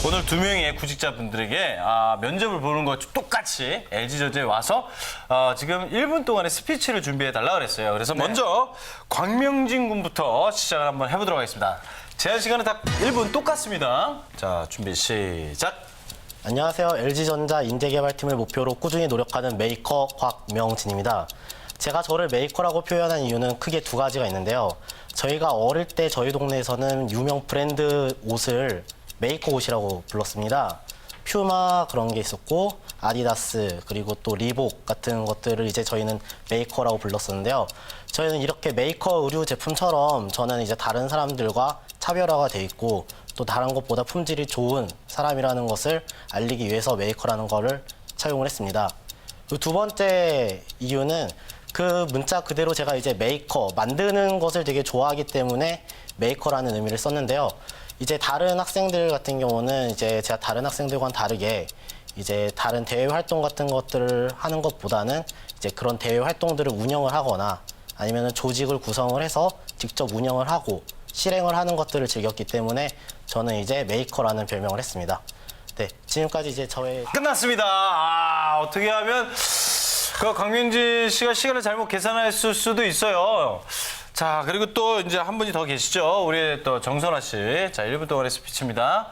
오늘 두 명의 구직자분들에게 면접을 보는 것 똑같이 LG전자에 와서 지금 1분 동안의 스피치를 준비해달라 그랬어요. 그래서 먼저 광명진 군부터 시작을 한번 해보도록 하겠습니다. 제한 시간은 딱 1분 똑같습니다. 자, 준비 시작. 안녕하세요. LG전자 인재개발팀을 목표로 꾸준히 노력하는 메이커 곽명진입니다. 제가 저를 메이커라고 표현한 이유는 크게 두 가지가 있는데요. 저희가 어릴 때 저희 동네에서는 유명 브랜드 옷을 메이커 옷이라고 불렀습니다. 퓨마 그런 게 있었고 아디다스 그리고 또 리복 같은 것들을 이제 저희는 메이커라고 불렀었는데요. 저희는 이렇게 메이커 의류 제품처럼 저는 이제 다른 사람들과 차별화가 돼 있고 또 다른 것보다 품질이 좋은 사람이라는 것을 알리기 위해서 메이커라는 거를 차용을 했습니다. 그 두 번째 이유는 그 문자 그대로 제가 이제 메이커, 만드는 것을 되게 좋아하기 때문에 메이커라는 의미를 썼는데요. 이제 다른 학생들 같은 경우는 이제 제가 다른 학생들과는 다르게 이제 다른 대외 활동 같은 것들을 하는 것보다는 이제 그런 대외 활동들을 운영을 하거나 아니면 조직을 구성을 해서 직접 운영을 하고 실행을 하는 것들을 즐겼기 때문에 저는 이제 메이커라는 별명을 했습니다. 네, 지금까지 이제 저의 끝났습니다. 어떻게 하면 그 강민진 씨가 시간을 잘못 계산했을 수도 있어요. 자, 그리고 또 이제 한 분이 더 계시죠. 우리 또 정선아 씨. 자, 1분 동안의 스피치입니다.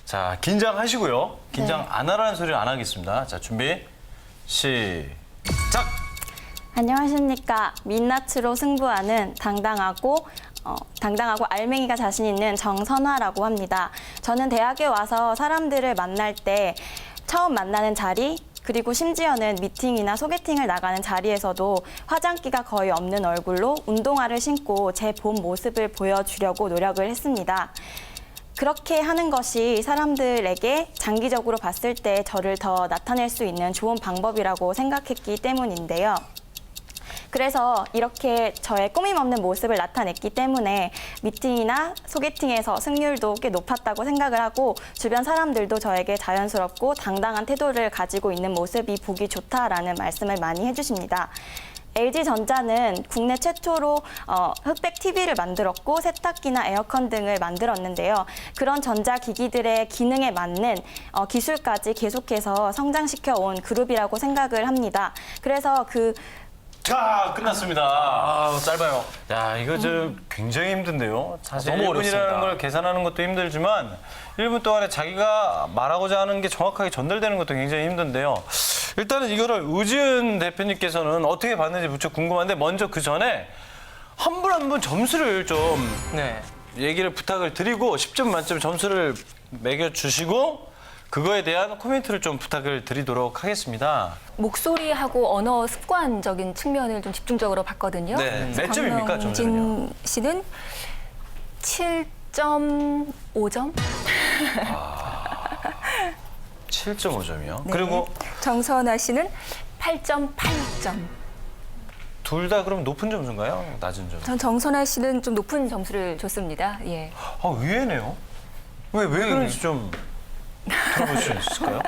자, 긴장하시고요. 긴장 안 하라는 소리를 안 하겠습니다. 자, 준비 시작. 안녕하십니까. 민낯으로 승부하는 당당하고 알맹이가 자신 있는 정선화라고 합니다. 저는 대학에 와서 사람들을 만날 때 처음 만나는 자리, 그리고 심지어는 미팅이나 소개팅을 나가는 자리에서도 화장기가 거의 없는 얼굴로 운동화를 신고 제 본 모습을 보여주려고 노력을 했습니다. 그렇게 하는 것이 사람들에게 장기적으로 봤을 때 저를 더 나타낼 수 있는 좋은 방법이라고 생각했기 때문인데요. 그래서 이렇게 저의 꾸밈 없는 모습을 나타냈기 때문에 미팅이나 소개팅에서 승률도 꽤 높았다고 생각을 하고 주변 사람들도 저에게 자연스럽고 당당한 태도를 가지고 있는 모습이 보기 좋다라는 말씀을 많이 해주십니다. LG전자는 국내 최초로 흑백 TV를 만들었고 세탁기나 에어컨 등을 만들었는데요. 그런 전자기기들의 기능에 맞는 기술까지 계속해서 성장시켜온 그룹이라고 생각을 합니다. 그래서 자, 끝났습니다. 짧아요. 야, 이거 좀 굉장히 힘든데요. 사실 너무 1분이라는 어렵습니다. 걸 계산하는 것도 힘들지만 1분 동안에 자기가 말하고자 하는 게 정확하게 전달되는 것도 굉장히 힘든데요. 일단은 이거를 우지은 대표님께서는 어떻게 봤는지 무척 궁금한데 먼저 그 전에 한 분 한 분 점수를 좀 네. 얘기를 부탁을 드리고 10점 만점 점수를 매겨주시고 그거에 대한 코멘트를 좀 부탁을 드리도록 하겠습니다. 목소리하고 언어 습관적인 측면을 좀 집중적으로 봤거든요. 네. 몇 점입니까, 점수는요? 강명진 씨는 7.5점? 7.5점이요. 네. 그리고 정선아 씨는 8.8점. 둘 다 그럼 높은 점수인가요? 낮은 점수? 전 정선아 씨는 좀 높은 점수를 줬습니다. 예. 의외네요. 왜 그런지 좀 들어볼 수 있을까요?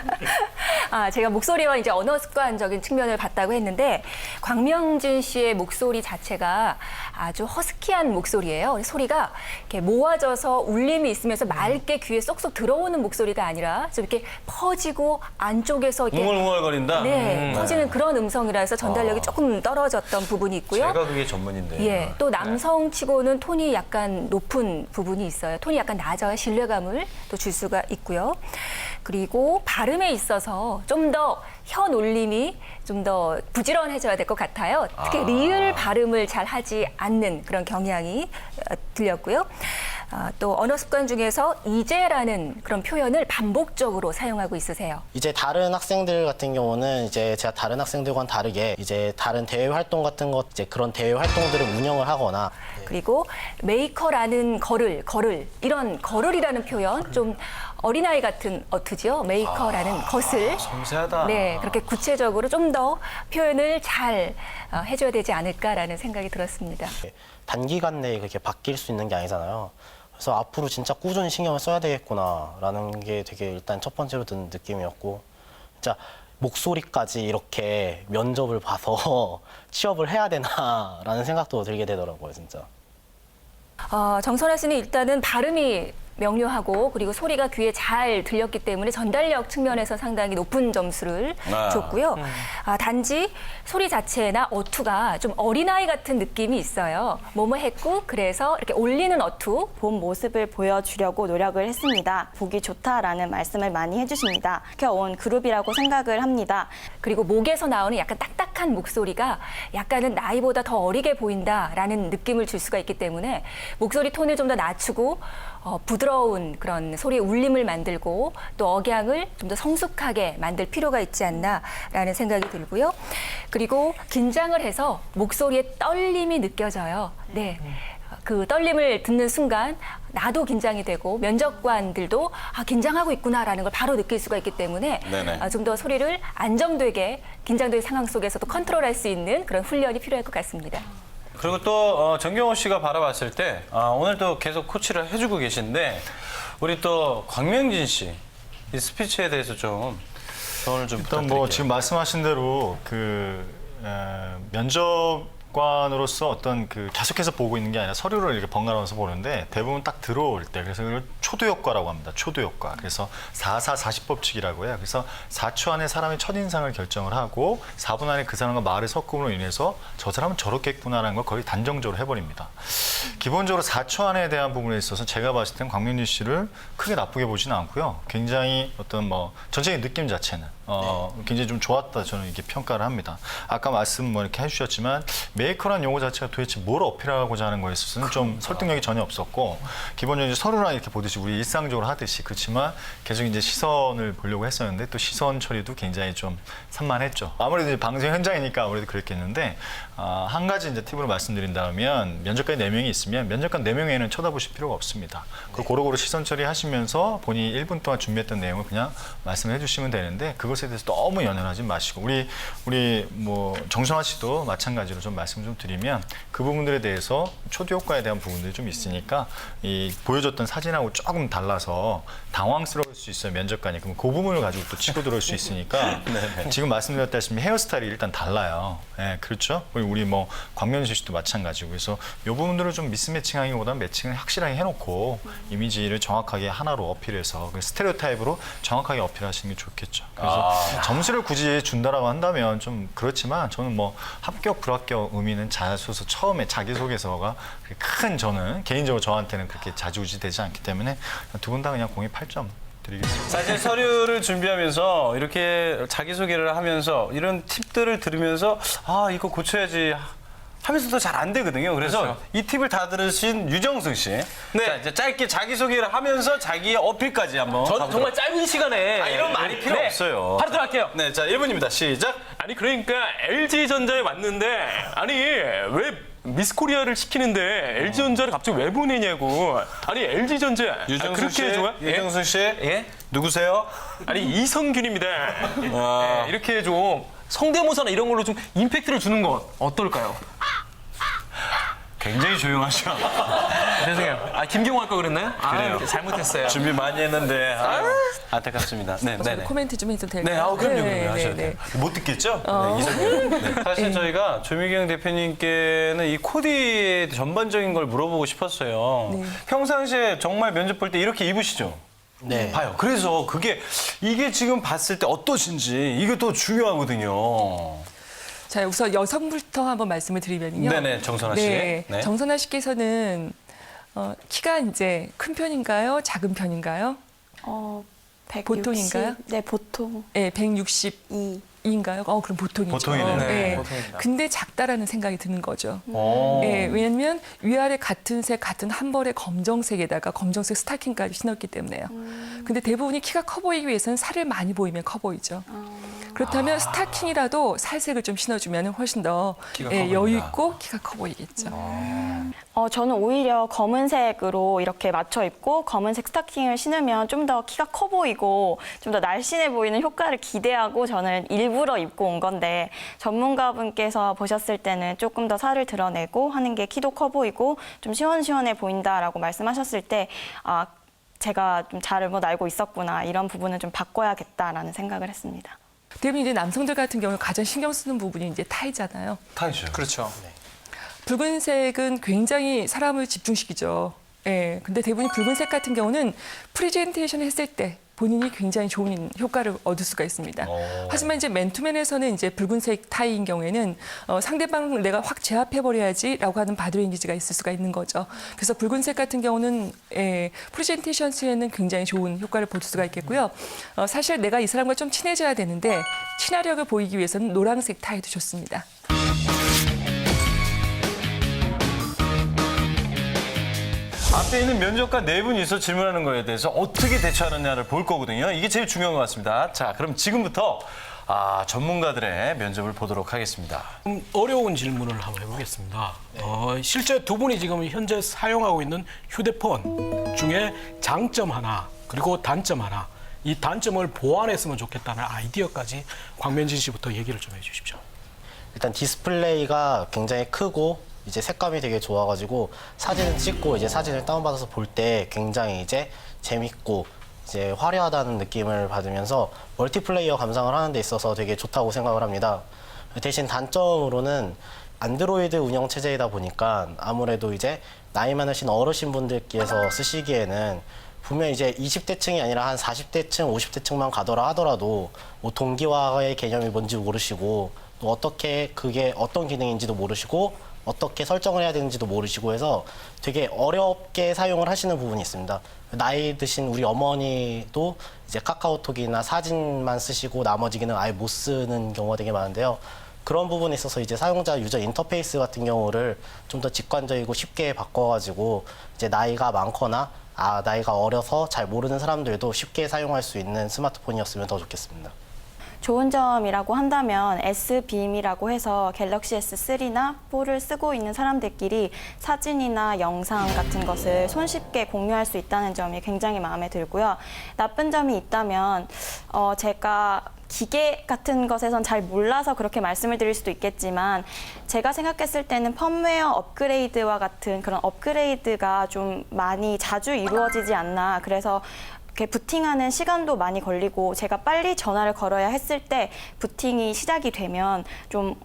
제가 목소리와 이제 언어 습관적인 측면을 봤다고 했는데 광명진 씨의 목소리 자체가 아주 허스키한 목소리예요. 소리가 이렇게 모아져서 울림이 있으면서 맑게 귀에 쏙쏙 들어오는 목소리가 아니라 좀 이렇게 퍼지고 안쪽에서 이렇게 웅얼웅얼거린다? 네, 퍼지는 그런 음성이라서 전달력이 조금 떨어졌던 부분이 있고요. 제가 그게 전문인데. 예, 또 남성치고는 톤이 약간 높은 부분이 있어요. 톤이 약간 낮아야 신뢰감을 또 줄 수가 있고요. 그리고 발음에 있어서 좀 더 혀 놀림이 좀 더 부지런해져야 될 것 같아요. 특히 리을 발음을 잘 하지 않는 그런 경향이 들렸고요. 또 언어 습관 중에서 이제라는 그런 표현을 반복적으로 사용하고 있으세요. 이제 다른 학생들 같은 경우는 이제 제가 다른 학생들과는 다르게 이제 다른 대외 활동 같은 것 이제 그런 대외 활동들을 운영을 하거나 그리고 메이커라는 거를 이런 거를이라는 표현 좀 어린아이 같은 어투지요. 메이커라는 것을 섬세하다. 네, 그렇게 구체적으로 좀 더 표현을 잘 해줘야 되지 않을까라는 생각이 들었습니다. 단기간 내에 그렇게 바뀔 수 있는 게 아니잖아요. 그래서 앞으로 진짜 꾸준히 신경을 써야 되겠구나라는 게 되게 일단 첫 번째로 든 느낌이었고 진짜 목소리까지 이렇게 면접을 봐서 취업을 해야 되나라는 생각도 들게 되더라고요, 진짜. 정선아 씨는 일단은 발음이 명료하고 그리고 소리가 귀에 잘 들렸기 때문에 전달력 측면에서 상당히 높은 점수를 줬고요. 단지 소리 자체나 어투가 좀 어린아이 같은 느낌이 있어요. 뭐뭐 했고 그래서 이렇게 올리는 어투. 본 모습을 보여주려고 노력을 했습니다. 보기 좋다라는 말씀을 많이 해주십니다. 온 그룹이라고 생각을 합니다. 그리고 목에서 나오는 약간 딱딱한 목소리가 약간은 나이보다 더 어리게 보인다라는 느낌을 줄 수가 있기 때문에 목소리 톤을 좀 더 낮추고 부드러운 그런 소리의 울림을 만들고 또 억양을 좀 더 성숙하게 만들 필요가 있지 않나라는 생각이 들고요. 그리고 긴장을 해서 목소리에 떨림이 느껴져요. 네. 그 떨림을 듣는 순간 나도 긴장이 되고 면접관들도 긴장하고 있구나라는 걸 바로 느낄 수가 있기 때문에 좀 더 소리를 안정되게 긴장된 상황 속에서도 컨트롤할 수 있는 그런 훈련이 필요할 것 같습니다. 그리고 또 정경호 씨가 바라봤을 때 오늘 또 계속 코치를 해주고 계신데 우리 또 광명진 씨 이 스피치에 대해서 좀 조언을 좀 일단 부탁드릴게요. 지금 말씀하신 대로 면접관으로서 어떤 계속해서 보고 있는 게 아니라 서류를 이렇게 번갈아가면서 보는데 대부분 딱 들어올 때 그래서 이걸 초도 효과라고 합니다. 초도 효과. 그래서 4-4-40법칙이라고 해요. 그래서 4초 안에 사람의 첫인상을 결정을 하고 4분 안에 그 사람과 말의 섞음으로 인해서 저 사람은 저렇겠구나라는 걸 거의 단정적으로 해버립니다. 기본적으로 4초 안에 대한 부분에 있어서 제가 봤을 땐 광명진 씨를 크게 나쁘게 보지는 않고요. 굉장히 어떤 전체적인 느낌 자체는 굉장히 좀 좋았다 저는 이렇게 평가를 합니다. 아까 말씀 이렇게 해주셨지만 메이커라는 용어 자체가 도대체 뭘 어필하고자 하는 거에 있어서는 좀 설득력이 전혀 없었고 기본적으로 이제 서류랑 이렇게 보듯이 우리 일상적으로 하듯이 그렇지만 계속 이제 시선을 보려고 했었는데 또 시선 처리도 굉장히 좀 산만했죠. 아무래도 이제 방송 현장이니까 아무래도 그랬겠는데 한 가지 이제 팁으로 말씀드린다면 면접관 4명이 있으면 면접관 4명에는 쳐다보실 필요가 없습니다. 그 고루고루 시선 처리하시면서 본인이 1분 동안 준비했던 내용을 그냥 말씀해 주시면 되는데 그것에 대해서 너무 연연하지 마시고 우리 정선아 씨도 마찬가지로 좀 말씀 좀 드리면 그 부분들에 대해서 초도 효과에 대한 부분들이 좀 있으니까 이 보여줬던 사진하고 조금 달라서 당황스러울 수 있어요 면접관이. 그럼 그 부분을 가지고 또 치고 들어올 수 있으니까 지금 말씀드렸다시피 헤어스타일이 일단 달라요. 네, 그렇죠? 우리 광명진 씨도 마찬가지고 그래서 이 부분들을 좀 미스매칭하기보다는 매칭을 확실하게 해놓고 이미지를 정확하게 하나로 어필해서 스테레오타입으로 정확하게 어필하시는 게 좋겠죠. 그래서 점수를 굳이 준다라고 한다면 좀 그렇지만 저는 합격 불합격 의미는 자소서 처음에 자기소개서가 큰 저는 개인적으로 저한테는 그렇게 자주우지 되지 않기 때문에 두 분 다 그냥 공이 8점 드리겠습니다. 사실 서류를 준비하면서 이렇게 자기소개를 하면서 이런 팁들을 들으면서 이거 고쳐야지 하면서도 잘 안 되거든요. 그래서 이 팁을 다 들으신 유정승 씨. 네. 자, 이제 짧게 자기소개를 하면서 자기의 어필까지 한번. 전 정말 짧은 시간에 이런 말이 필요 없어요. 바로 들어갈게요. 네, 자 1분입니다. 시작. 아니 그러니까 LG전자에 왔는데 아니 왜 미스코리아를 시키는데 LG전자를 갑자기 왜 보내냐고. 아니 LG전자 유정승 씨. 그렇게 좋아? 유정승 씨. 예? 누구세요? 아니 이성균입니다. 네, 이렇게 좀 성대모사나 이런 걸로 좀 임팩트를 주는 건 어떨까요? 굉장히 조용하셔. 죄송해요. 김경호 할까 그랬나요? 그래요. 잘못했어요. 준비 많이 했는데 안타깝습니다. 네, 네. 코멘트 좀 해도 될까요? 네, 그럼요. 하셔도 돼요. 못 듣겠죠? 네, 이성균. 네. 사실 저희가 조미경 대표님께는 이 코디의 전반적인 걸 물어보고 싶었어요. 평상시에 정말 면접 볼 때 이렇게 입으시죠? 네. 봐요. 그래서 이게 지금 봤을 때 어떠신지 이게 더 중요하거든요. 자, 우선 여성부터 한번 말씀을 드리면요. 네네, 정선아 씨. 네, 네. 정선아 씨께서는 키가 이제 큰 편인가요? 작은 편인가요? 160, 보통인가요? 네, 보통. 네, 162인가요? 그럼 보통이죠. 보통이네요. 네. 보통입니다. 근데 작다라는 생각이 드는 거죠. 오. 네, 왜냐면 위아래 같은 색, 같은 한 벌의 검정색에다가 검정색 스타킹까지 신었기 때문에요. 근데 대부분이 키가 커 보이기 위해서는 살을 많이 보이면 커 보이죠. 그렇다면 스타킹이라도 살색을 좀 신어주면 훨씬 더 키가 커 여유 보인다. 있고 키가 커 보이겠죠. 저는 오히려 검은색으로 이렇게 맞춰 입고 검은색 스타킹을 신으면 좀 더 키가 커 보이고 좀 더 날씬해 보이는 효과를 기대하고 저는 일부러 입고 온 건데 전문가분께서 보셨을 때는 조금 더 살을 드러내고 하는 게 키도 커 보이고 좀 시원시원해 보인다라고 말씀하셨을 때 제가 좀 잘못 알고 있었구나 이런 부분은 좀 바꿔야겠다라는 생각을 했습니다. 대부분 이제 남성들 같은 경우는 가장 신경 쓰는 부분이 이제 타이잖아요. 타이죠. 그렇죠. 붉은색은 굉장히 사람을 집중시키죠. 예, 근데 대부분이 붉은색 같은 경우는 프레젠테이션 했을 때 본인이 굉장히 좋은 효과를 얻을 수가 있습니다. 하지만 이제 맨투맨에서는 이제 붉은색 타입인 경우에는 상대방을 내가 확 제압해버려야지라고 하는 바디랭귀지가 있을 수가 있는 거죠. 그래서 붉은색 같은 경우는 프레젠테이션 시에는 굉장히 좋은 효과를 볼 수가 있겠고요. 사실 내가 이 사람과 좀 친해져야 되는데 친화력을 보이기 위해서는 노란색 타입도 좋습니다. 앞에 있는 면접관 네 분이 있어 질문하는 거에 대해서 어떻게 대처하느냐를 볼 거거든요. 이게 제일 중요한 것 같습니다. 자, 그럼 지금부터 전문가들의 면접을 보도록 하겠습니다. 좀 어려운 질문을 한번 해보겠습니다. 실제 두 분이 지금 현재 사용하고 있는 휴대폰 중에 장점 하나 그리고 단점 하나, 이 단점을 보완했으면 좋겠다는 아이디어까지 광명진 씨부터 얘기를 좀 해주십시오. 일단 디스플레이가 굉장히 크고 이제 색감이 되게 좋아가지고 사진을 찍고 이제 사진을 다운받아서 볼 때 굉장히 이제 재밌고 이제 화려하다는 느낌을 받으면서 멀티플레이어 감상을 하는 데 있어서 되게 좋다고 생각을 합니다. 대신 단점으로는 안드로이드 운영 체제이다 보니까 아무래도 이제 나이 많으신 어르신 분들께서 쓰시기에는 분명 이제 20대층이 아니라 한 40대층, 50대층만 가더라 하더라도 뭐 동기화의 개념이 뭔지 모르시고 또 어떻게 그게 어떤 기능인지도 모르시고 어떻게 설정을 해야 되는지도 모르시고 해서 되게 어렵게 사용을 하시는 부분이 있습니다. 나이 드신 우리 어머니도 이제 카카오톡이나 사진만 쓰시고 나머지 기능 아예 못 쓰는 경우가 되게 많은데요. 그런 부분에 있어서 이제 사용자 유저 인터페이스 같은 경우를 좀 더 직관적이고 쉽게 바꿔가지고 이제 나이가 많거나 나이가 어려서 잘 모르는 사람들도 쉽게 사용할 수 있는 스마트폰이었으면 더 좋겠습니다. 좋은 점이라고 한다면 S빔이라고 해서 갤럭시 S3나 4를 쓰고 있는 사람들끼리 사진이나 영상 같은 것을 손쉽게 공유할 수 있다는 점이 굉장히 마음에 들고요. 나쁜 점이 있다면 제가 기계 같은 것에선 잘 몰라서 그렇게 말씀을 드릴 수도 있겠지만 제가 생각했을 때는 펌웨어 업그레이드와 같은 그런 업그레이드가 좀 많이 자주 이루어지지 않나. 그래서 이렇게 부팅하는 시간도 많이 걸리고 제가 빨리 전화를 걸어야 했을 때 부팅이 시작이 되면 좀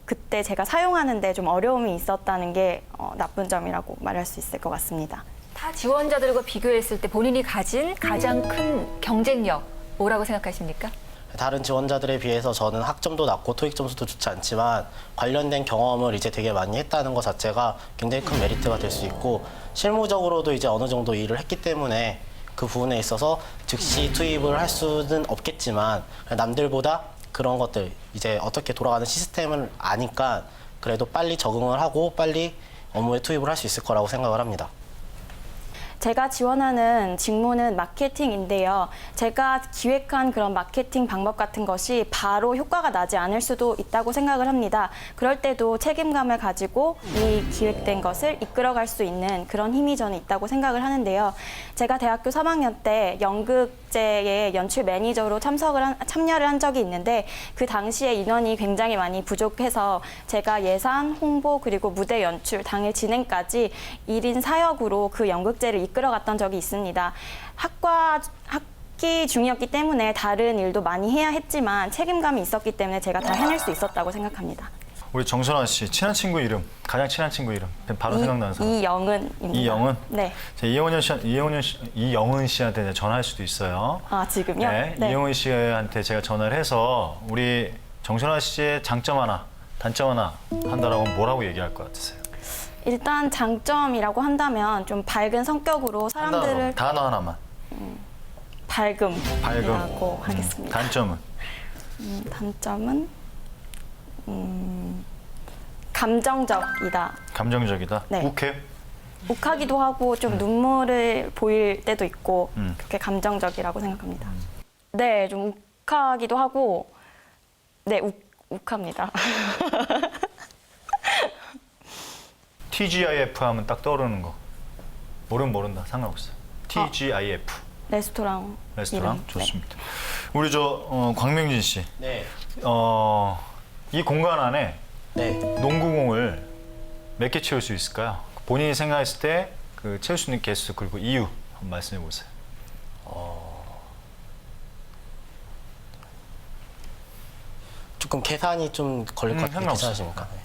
그때 제가 사용하는데 좀 어려움이 있었다는 게 나쁜 점이라고 말할 수 있을 것 같습니다. 타 지원자들과 비교했을 때 본인이 가진 가장 큰 경쟁력 뭐라고 생각하십니까? 다른 지원자들에 비해서 저는 학점도 낮고 토익 점수도 좋지 않지만 관련된 경험을 이제 되게 많이 했다는 것 자체가 굉장히 큰 메리트가 될 수 있고 실무적으로도 이제 어느 정도 일을 했기 때문에 그 부분에 있어서 즉시 투입을 할 수는 없겠지만 남들보다 그런 것들 이제 어떻게 돌아가는 시스템을 아니까 그래도 빨리 적응을 하고 빨리 업무에 투입을 할 수 있을 거라고 생각을 합니다. 제가 지원하는 직무는 마케팅인데요. 제가 기획한 그런 마케팅 방법 같은 것이 바로 효과가 나지 않을 수도 있다고 생각을 합니다. 그럴 때도 책임감을 가지고 이 기획된 것을 이끌어갈 수 있는 그런 힘이 저는 있다고 생각을 하는데요. 제가 대학교 3학년 때 연극제의 연출 매니저로 참여를 한 적이 있는데 그 당시에 인원이 굉장히 많이 부족해서 제가 예산, 홍보, 그리고 무대 연출, 당일 진행까지 1인 4역으로 그 연극제를 이끌어갔던 적이 있습니다. 학기 중이었기 때문에 다른 일도 많이 해야 했지만 책임감이 있었기 때문에 제가 다 해낼 수 있었다고 생각합니다. 우리 정선아 씨 친한 친구 이름, 가장 친한 친구 이름 바로 생각나는 사람. 이영은입니다. 이영은? 네. 자, 이영은 씨한테 전화할 수도 있어요. 지금요? 네, 이영은 씨한테 제가 전화를 해서 우리 정선아 씨의 장점 하나, 단점 하나 한다라고 하면 뭐라고 얘기할 것 같으세요? 일단 장점이라고 한다면 좀 밝은 성격으로 사람들을 단어 하나만. 밝음이라고 하겠습니다. 단점은? 단점은 감정적이다. 감정적이다. 네. 욱해? 욱하기도 하고 좀 눈물을 보일 때도 있고 그렇게 감정적이라고 생각합니다. 네, 좀 욱하기도 하고 네, 욱합니다. TGIF 하면 딱 떠오르는 거. 모르면 모른다. 상관없어요. TGIF. 레스토랑. 레스토랑? 이름. 좋습니다. 우리 광명진 씨. 네. 이 공간 안에 네. 농구공을 몇 개 채울 수 있을까요? 본인이 생각했을 때 그 채울 수 있는 개수 그리고 이유 한번 말씀해 보세요. 조금 계산이 좀 걸릴 것 같은데 상관없어요. 괜찮으십니까? 네.